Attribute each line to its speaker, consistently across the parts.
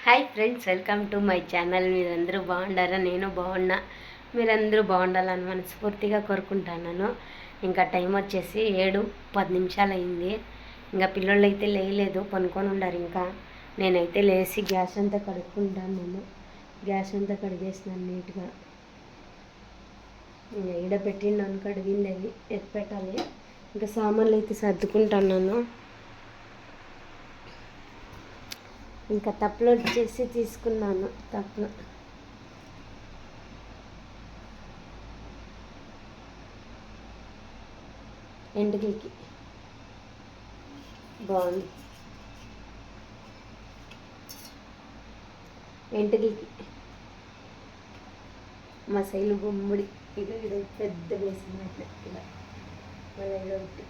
Speaker 1: Hi friends, welcome to my channel. మీరందరూ బాగుండారా? నేను బాగున్నా. మీరందరూ బాగుండాలని మనస్ఫూర్తిగా కోరుకుంటున్నాను. ఇంకా టైం వచ్చేసి 7:10 అయింది. ఇంకా పిల్లలు అయితే లేయలేదు, పనుకొని ఉండారు. ఇంకా నేనైతే లేచి గ్యాస్ అంతా కడుక్కుంటాను. గ్యాస్ అంతా కడిగేసినాను నీట్గా. ఇంకా ఈడ పెట్టిండాను, కడిగింది అవి ఎత్తి పెట్టాలి. ఇంకా సామాన్లు అయితే సర్దుకుంటున్నాను. ఇంకా తప్పులు వచ్చేసి తీసుకున్నాను. తప్పులు ఎండుకలకి బాగుంది. ఎండుకలకి మా శైలు గుమ్మడి ఇది పెద్ద వేసిన ఇలా మళ్ళీ ఒకటి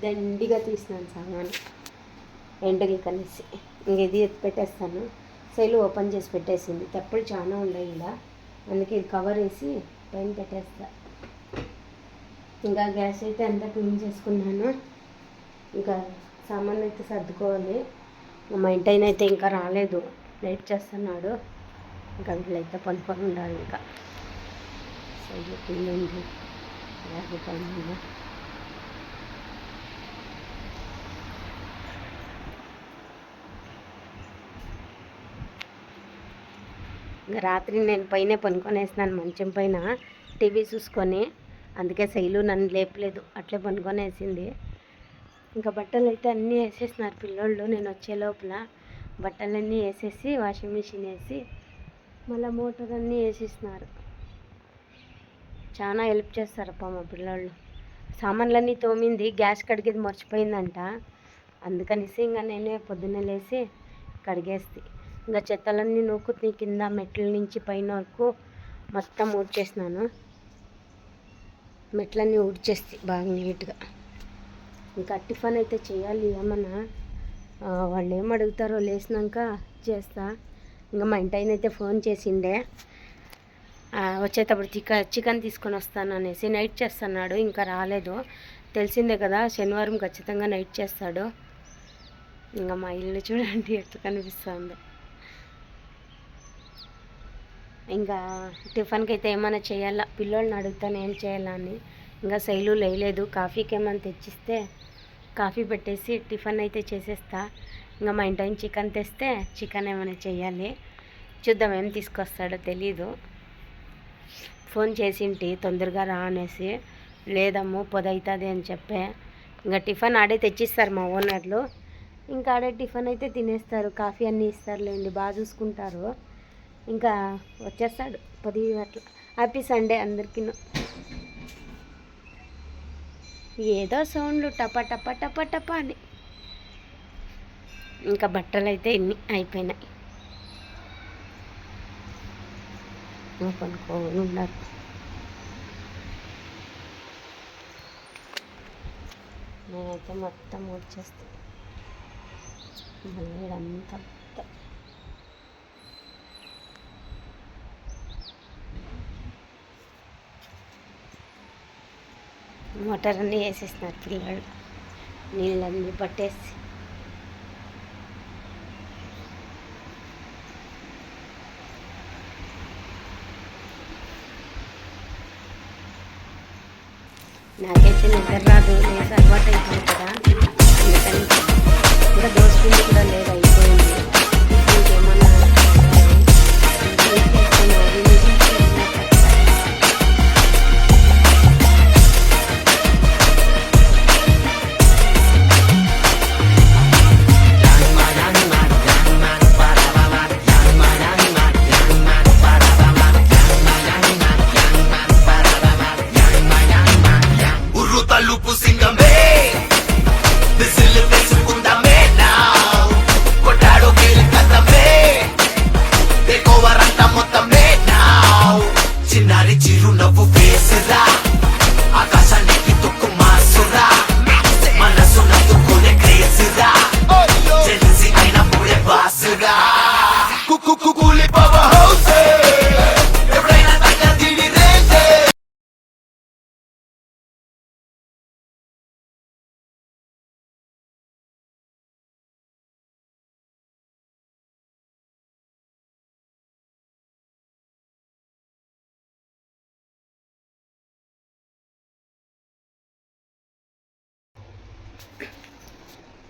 Speaker 1: దండిగా తీసినాను సామాను ఎండుకలకి అనేసి. ఇంక ఇది ఎత్తి పెట్టేస్తాను. శైలు ఓపెన్ చేసి పెట్టేసింది. తప్పులు చాలా ఉన్నాయి ఇలా, అందుకే ఇది కవర్ వేసి పైన పెట్టేస్తా. ఇంకా గ్యాస్ అయితే అంతా క్లీన్ చేసుకున్నాను. ఇంకా సామాన్లు అయితే సర్దుకోవాలి. మా ఇంటి ఆయన అయితే ఇంకా రాలేదు, వెయిట్ చేస్తున్నాడు. ఇంకా వీళ్ళైతే పనుకొని ఉండాలి. ఇంకా శైలు క్లీన్ ఉంది అలాగే పైన. ఇంకా రాత్రి నేను పైన పనుకొని వేసినాను, మంచం పైన టీవీ చూసుకొని. అందుకే శైలు నన్ను లేపలేదు, అట్లే పనుకొని వేసింది. ఇంకా బట్టలు అయితే అన్నీ వేసేసినారు పిల్లోళ్ళు. నేను వచ్చే లోపల బట్టలన్నీ వేసేసి వాషింగ్ మిషన్ వేసి మళ్ళీ మోటార్ అన్నీ వేసేసినారు. చాలా హెల్ప్ చేస్తారప్ప మా పిల్లోళ్ళు. సామాన్లన్నీ తోమింది, గ్యాస్ కడిగేది మర్చిపోయిందంట. అందుకనేసి ఇంకా నేనే పొద్దున్నే లేచి కడిగేస్తే ఇంకా చెత్తలన్నీ నూకుని కింద మెట్ల నుంచి పైన వరకు మొత్తం ఊడ్చేసినాను. మెట్లన్నీ ఊడ్చేస్తే బాగా నీట్గా. ఇంకా టిఫిన్ అయితే చేయాలి. ఏమన్నా వాళ్ళు ఏం అడుగుతారో లేచినాక చేస్తా. ఇంకా మా ఇంటి ఆయన అయితే ఫోన్ చేసిండే, వచ్చేటప్పుడు చికెన్ తీసుకొని వస్తాను అనేసి. నైట్ చేస్తున్నాడు, ఇంకా రాలేదు. తెలిసిందే కదా, శనివారం ఖచ్చితంగా నైట్ చేస్తాడు. ఇంకా మా ఇల్లు చూడండి ఎట్లా కనిపిస్తుంది. ఇంకా టిఫిన్కి అయితే ఏమైనా చేయాలా, పిల్లోళ్ళని అడుగుతాను ఏం చేయాలా అని. ఇంకా శైలు లేయలేదు. కాఫీకి ఏమైనా తెచ్చిస్తే కాఫీ పెట్టేసి టిఫిన్ అయితే చేసేస్తా. ఇంకా మా ఇంటి చికెన్ తెస్తే చికెన్ ఏమైనా చేయాలి. చూద్దాం ఏం తీసుకొస్తాడో తెలీదు. ఫోన్ చేసింటి తొందరగా రా అనేసి. లేదమ్ము పొదవుతుంది అని చెప్పే. ఇంకా టిఫిన్ ఆడే తెచ్చిస్తారు మా ఓనర్లు. ఇంకా ఆడే టిఫిన్ అయితే తినేస్తారు, కాఫీ అన్నీ ఇస్తారులేండి, బాగా చూసుకుంటారు. ఇంకా వచ్చేస్తాడు 10 అట్లా. హ్యాపీ సండే అందరికీ. ఏదో సౌండ్లు టప టప టప టప అని. ఇంకా బట్టలు అయితే ఇన్ని అయిపోయినాయి. పనుకోని ఉన్నారు. నేనైతే మొత్తం వచ్చేస్తాను. మళ్ళీ అంతా మోటార్ అన్నీ వేసేసినారు పిల్లలు, నీళ్ళన్నీ పట్టేసి. నాకైతే నిద్ర రాదు, లేదు అలవాటు అయిపోయింది కదా. అందుకని ఇంకా దోశ పిండి కూడా లేదు, అయిపోయింది. ఇంకేమన్నా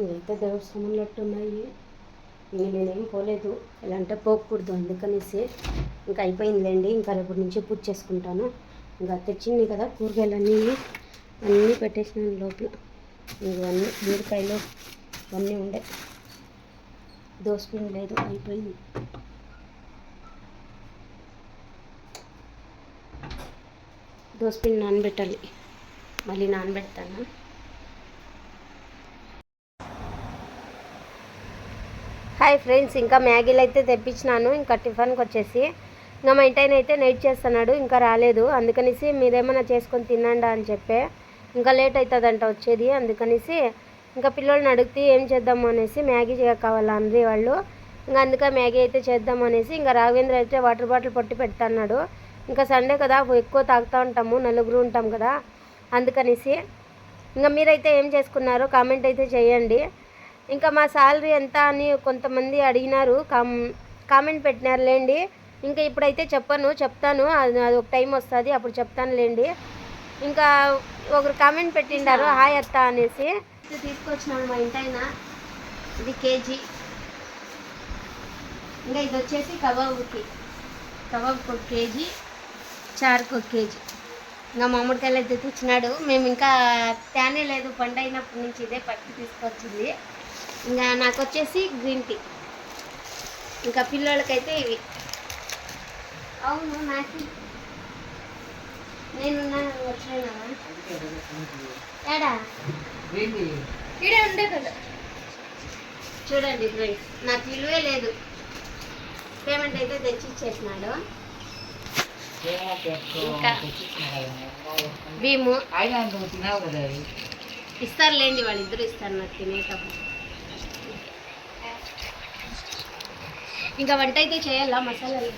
Speaker 1: ఇవైతే దేవుడు సొమ్ములట్టు ఉన్నాయి. ఇంక నేనేం పోలేదు, ఎలా అంటే పోకూడదు అందుకనేసి ఇంకా అయిపోయిందిలేండి. ఇంకా రేపటి నుంచి పూజ చేసుకుంటాను. ఇంకా తెచ్చింది కదా కూరగాయలన్నీ అన్నీ పెట్టేసినాను లోపల. ఇవన్నీ బీరకాయలు ఇవన్నీ ఉండే, దోసపిండి లేదు, అయిపోయింది. దోసపిండి నానబెట్టాలి, మళ్ళీ నానబెడతాను. హాయ్ ఫ్రెండ్స్, ఇంకా మ్యాగీలు అయితే తెప్పించినాను. ఇంకా టిఫిన్కి వచ్చేసి ఇంకా మా ఇంటి అయితే నైట్ చేస్తున్నాడు, ఇంకా రాలేదు. అందుకనేసి మీరేమైనా చేసుకొని తినండి అని చెప్పే, ఇంకా లేట్ అవుతుందంట వచ్చేది. అందుకనేసి ఇంకా పిల్లల్ని అడిగితే ఏం చేద్దాము అనేసి మ్యాగీ కావాలా అందరి వాళ్ళు. ఇంకా అందుకే మ్యాగీ అయితే చేద్దాం అనేసి ఇంకా రాఘవేంద్ర అయితే వాటర్ బాటిల్ పట్టి పెడతాన్నాడు. ఇంకా సండే కదా ఎక్కువ తాగుతూ ఉంటాము, నలుగురు ఉంటాం కదా అందుకనేసి. ఇంకా మీరైతే ఏం చేసుకున్నారో కామెంట్ అయితే చేయండి. ఇంకా మా శాలరీ ఎంత అని కొంతమంది అడిగినారు, కామెంట్ పెట్టినారులేండి. ఇంకా ఇప్పుడైతే చెప్తాను, అది ఒక టైం వస్తుంది అప్పుడు చెప్తానులేండి. ఇంకా ఒకరు కామెంట్ పెట్టిండారు హాయ్ అత్త అనేసి. తీసుకొచ్చినాను మా ఇంటైనా, ఇది కేజీ. ఇంకా ఇది వచ్చేసి కబాబ్కి ఒక కేజీ, చారుకు ఒక కేజీ. ఇంకా మామిడికాయలు అయితే తెచ్చినాడు. మేము ఇంకా తేనే లేదు, పండు అయినప్పటి నుంచి ఇదే పట్టి తీసుకొచ్చింది. ఇంకా నాకు వచ్చేసి గ్రీన్ టీ, ఇంకా పిల్లలకైతే ఇవి. అవును నాకు నేను వచ్చినా ఏడా ఇడే ఉండే కదా. చూడండి ఫ్రెండ్స్, నాకు విలువే లేదు. పేమెంట్ అయితే తెచ్చి ఇచ్చేసినాడు. ఇంకా భీము ఇస్తారులేండి, వాళ్ళిద్దరు ఇస్తారు నాకు తినేటప్పుడు. ఇంకా వంట అయితే చేయాలా, మసాలాలు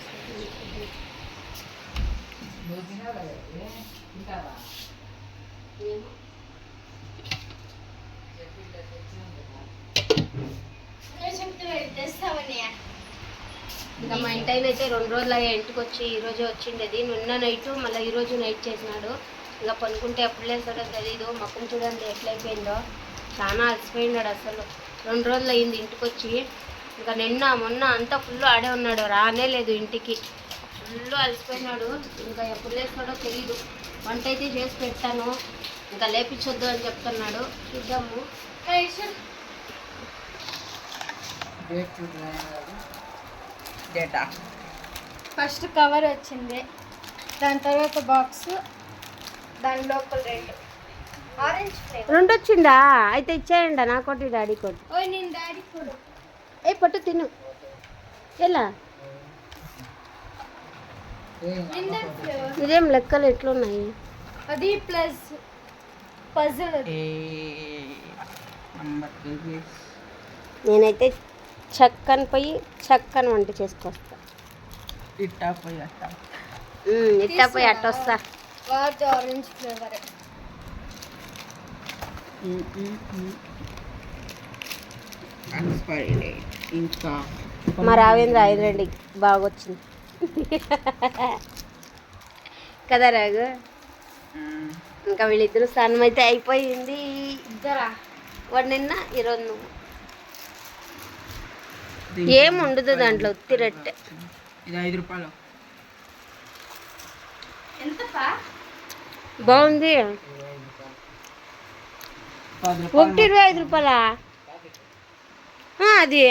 Speaker 1: ఇంకా మా ఇంటైన అయితే 2 రోజులు అయ్యా ఇంటికి వచ్చి. ఈరోజే వచ్చిండేది, నిన్న నైటు మళ్ళీ ఈరోజు నైట్ చేసినాడు. ఇంకా పనుకుంటే ఎప్పుడు లేస్తాడో తెలీదు. మొక్కం చూడండి ఎట్లయిపోయిందో, చాలా అలసిపోయినాడు అసలు. 2 రోజులు అయ్యింది ఇంటికి వచ్చి. ఇంకా నిన్న మొన్న అంతా ఫుల్ ఆడే ఉన్నాడు, రానే లేదు ఇంటికి. ఫుల్ అలసిపోయినాడు. ఇంకా ఎప్పుడు లేస్తాడో తెలీదు. వంట అయితే చేసి పెట్టాను, ఇంకా లేపించొద్దు అని చెప్తున్నాడు. చూద్దాము.
Speaker 2: ఫస్ట్ కవర్ వచ్చింది, దాని తర్వాత బాక్స్, దాని లోపల 2 ఆరెంజ్ ఫ్లేవర్.
Speaker 1: 2 వచ్చిందా? అయితే ఇచ్చేయండి నాకోటి డాడీ కోటి.
Speaker 2: ఓయ్ నేను డాడీ కూడా
Speaker 1: పట్టు తిను. ఎలా ఇదేం లెక్కలు ఎట్లున్నాయి?
Speaker 2: అది ప్లస్ పజిల్.
Speaker 1: నేనైతే చక్కని పోయి చక్కని వంట చేసుకొస్తా. ఇట్టా పోయి అట్టొస్తా.
Speaker 2: What orange flavour.
Speaker 1: ఇంకా మా రావేంద్ర 5 రెడ్డి బాగా వచ్చింది కదా రాగు. ఇంకా వీళ్ళిద్దరు స్నానం అయితే అయిపోయింది. ఇద్దరా వాడు నిన్న, ఈరోజు నువ్వు. ఏం ఉండదు దాంట్లో, ఉత్తి రొట్టె.
Speaker 3: ఇది 5 రూపాయలు.
Speaker 2: ఎంతపా?
Speaker 1: బాగుంది. 125 రూపాయలా అది?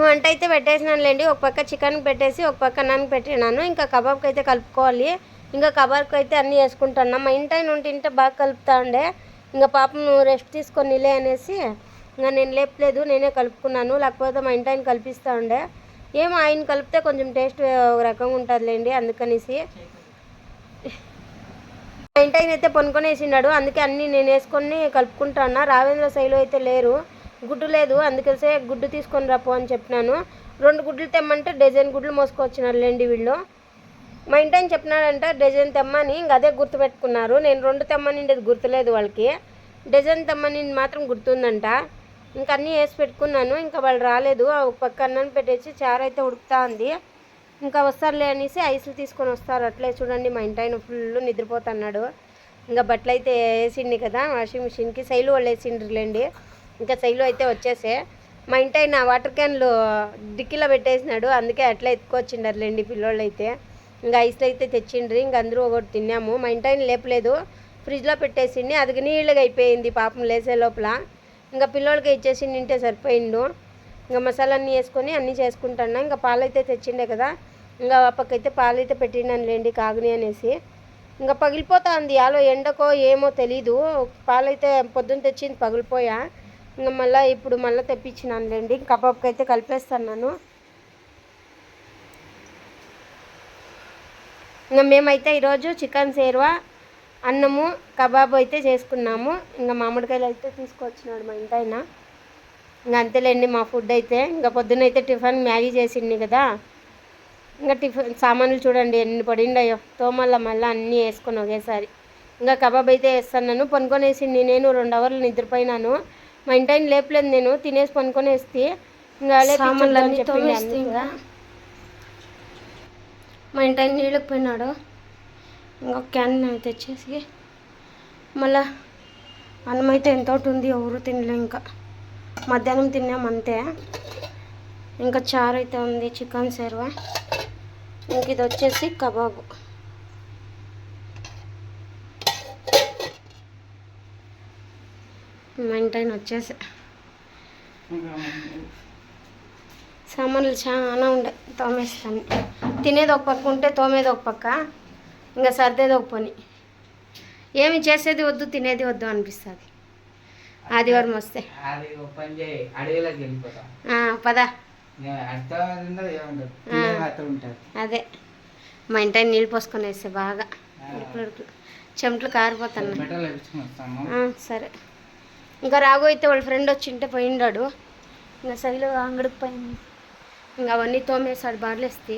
Speaker 1: వంట అయితే పెట్టేసినానులేండి. ఒక పక్క చికెన్ పెట్టేసి ఒక పక్క అన్నానికి పెట్టినాను. ఇంకా కబాబ్కి అయితే కలుపుకోవాలి. ఇంకా కబాబ్కి అయితే అన్నీ వేసుకుంటున్నా. మా ఇంటైన ఉంటే బాగా కలుపుతా ఉండే. ఇంకా పాపం రెస్ట్ తీసుకొనిలే అనేసి ఇంకా నేను లేపలేదు, నేనే కలుపుకున్నాను. లేకపోతే మా ఇంటైన కల్పిస్తూ ఉండే. ఏమో ఆయన కలిపితే కొంచెం టేస్ట్ ఒక రకంగా ఉంటుందిలేండి, అందుకనేసి. మా ఇంటైన అయితే పనుకొనేసినాడు, అందుకే అన్నీ నేను వేసుకొని కలుపుకుంటా ఉన్నా. రావేంద్ర శైలు అయితే లేరు, గుడ్డు లేదు, అందుకసే గుడ్డు తీసుకొని రాపో అని చెప్పినాను. 2 గుడ్లు తెమ్మంటే డజన్ గుడ్లు మోసుకొచ్చినారులేండి వీళ్ళు. మా ఇంటైన చెప్పినాడంటే డజన్ తెమ్మని, ఇంక అదే గుర్తుపెట్టుకున్నారు. నేను 2 తెమ్మనిండేది గుర్తులేదు వాళ్ళకి, డజన్ తెమ్మని మాత్రం గుర్తుందంట. ఇంకా అన్నీ వేసి పెట్టుకున్నాను. ఇంకా వాళ్ళు రాలేదు. ఒక పక్క అన్నం పెట్టేసి చారు అయితే ఉడుకుతా ఉంది. ఇంకా వస్తారులే అనేసి ఐస్లు తీసుకొని వస్తారు. అట్లే చూడండి మా ఇంటైన ఫుల్ నిద్రపోతున్నాడు. ఇంకా బట్టలు అయితే వేసిండి కదా వాషింగ్ మిషన్కి. శైలు వాళ్ళు వేసిండ్రులేండి. ఇంకా శైలు అయితే వచ్చేసే. మా ఇంటి ఆయన వాటర్ క్యాన్లు డిక్కీలో పెట్టేసినాడు, అందుకే అట్లా ఎత్తుకొచ్చిండారులేండి పిల్లోళ్ళు అయితే. ఇంకా ఐస్లు అయితే తెచ్చిండ్రి, ఇంక అందరూ ఒకటి తిన్నాము. మా ఇంటి ఆయన లేపలేదు, ఫ్రిడ్జ్లో పెట్టేసిండి, అది నీళ్ళగా అయిపోయింది పాపం లేసే లోపల. ఇంకా పిల్లోళ్ళకి ఇచ్చేసి నింటే సరిపోయిండు. ఇంకా మసాలా అన్నీ వేసుకొని అన్నీ చేసుకుంటాను. ఇంకా పాలైతే తెచ్చిండే కదా, ఇంకా పక్కైతే పాలైతే పెట్టినాను లేండి కాగుని అనేసి. ఇంకా పగిలిపోతుంది యాలో ఎండకో ఏమో తెలీదు. పాలైతే పొద్దున్న తెచ్చింది పగిలిపోయా. ఇంకా ఇప్పుడు మళ్ళీ తెప్పించినాను లేండి. కబాబ్కి అయితే కలిపేస్తున్నాను. ఇంకా మేమైతే ఈరోజు చికెన్ సేర్వా, అన్నము, కబాబు అయితే చేసుకున్నాము. ఇంకా మామిడికాయలు అయితే తీసుకొచ్చినాడు మా ఇంటి ఆయన. ఇంకా అంతేలేండి మా ఫుడ్ అయితే. ఇంకా పొద్దున్నైతే టిఫిన్ మ్యాగీ చేసింది కదా, ఇంకా టిఫిన్ సామాన్లు చూడండి ఎన్ని పడిండాయో, తోమల్ల మళ్ళీ అన్నీ వేసుకొని ఒకేసారి. ఇంకా కబాబ్ అయితే వేస్తున్నాను. పనుకొని వేసింది, నేను 2 అవర్లు నిద్రపోయినాను. మా ఇంటి ఆయన లేపలేదు, నేను తినేసి పనుకొని వేస్తే ఇంకా సామాన్లు అన్నీ చెప్పింది. ఇంకా మా ఇంటి ఆయన నీళ్ళకి పోయినాడు. ఇంకొక క్యాన్ తెచ్చేసి మళ్ళా అన్నం అయితే ఎంత ఉంది, ఎవరు తినలే. ఇంకా మధ్యాహ్నం తిన్నాం అంతే. ఇంకా చారు అయితే ఉంది, చికెన్ సేర్వా. ఇంక ఇది వచ్చేసి కబాబు. మా ఇంటి ఆయన వచ్చేసి సామాన్లు చాలా ఉండే, తోమేస్తాను. తినేది ఒక పక్క ఉంటే తోమేది ఒక పక్క, ఇంకా సర్దేది ఒక పని. ఏమి చేసేది వద్దు, తినేది వద్దు అనిపిస్తుంది ఆదివారం వస్తే. పదా అదే మా ఇంటి ఆయన నీళ్ళు పోసుకొని వేస్తే బాగా చెమటలు కారిపోతున్నాయి. సరే. ఇంకా రాఘు అయితే వాళ్ళ ఫ్రెండ్ వచ్చింటే పోయిండాడు. ఇంకా శైలు అంగడికి పోయింది. ఇంకా అవన్నీ తోమేసాడు బార్లేస్తే.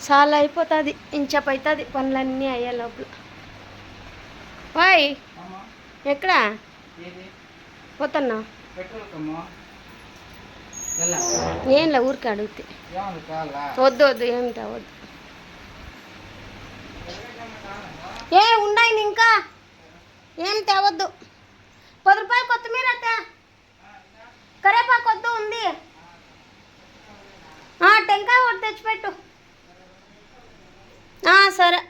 Speaker 1: చాలా అయిపోతుంది, ఇంచప్ అవుతుంది పనులన్నీ అయ్యే లోపల. వాయ్ ఎక్కడా పోతున్నా? ఏంలా ఊరికి అడిగితే వద్దు వద్దు, ఏమిటా వద్దు. ఉండాయి ఇంకా ఏం తేవద్దు. 10 రూపాయలు కొత్తిమీర అత్తే, కరేపాకు వద్దు ఉంది. టెంకాయ ఒకటి తెచ్చిపెట్టు. సరే.